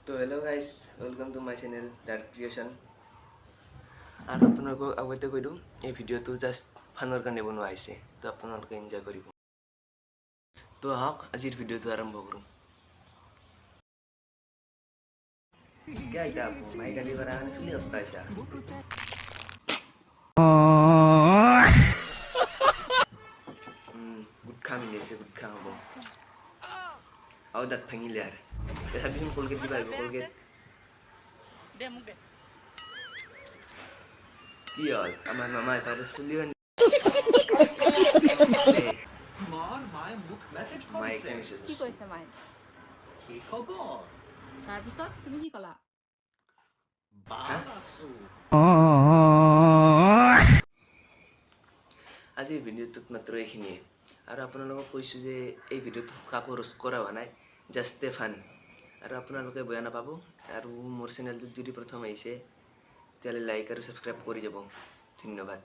তো hello' guys, welcome to my channel dark creation. আৰু আপোনালোকক আগতে কৈ দিওঁ, এই ভিডিঅ'টো জাষ্ট ফানৰ কাৰণে বনোৱা হৈছে, তো আপোনালোকে এনজয় কৰিব। তো আহক আজিৰ ভিডিঅ'টো আৰম্ভ কৰোঁ। মাই গালি পৰা কাৰণে চুলি পাইছা গুটখা মিলিছে, গুটখা হ'ব আৰু দাঁত ভাঙিলে আৰু ভাবিছোন কলগেট দিবা আহিব। কলগেট কি হ'ল? আমাৰ মামাই তাৰ চুলিও মায়ে মেছেজ কি কৈছে মায়ে? তাৰপিছত তুমি কি ক'লা? আজিৰ ভিডিঅ'টোত মাত্ৰ এইখিনিয়ে। আৰু আপোনালোকক কৈছোঁ যে এই ভিডিঅ'টোত কাকো ৰোষ্ট কৰা হোৱা নাই, জাষ্ট এ ফান। আৰু আপোনালোকে বেয়া নাপাব। আৰু মোৰ চেনেলটোত যদি প্ৰথম আহিছে তেতিয়াহ'লে লাইক আৰু ছাবস্ক্ৰাইব কৰি যাব। ধন্যবাদ।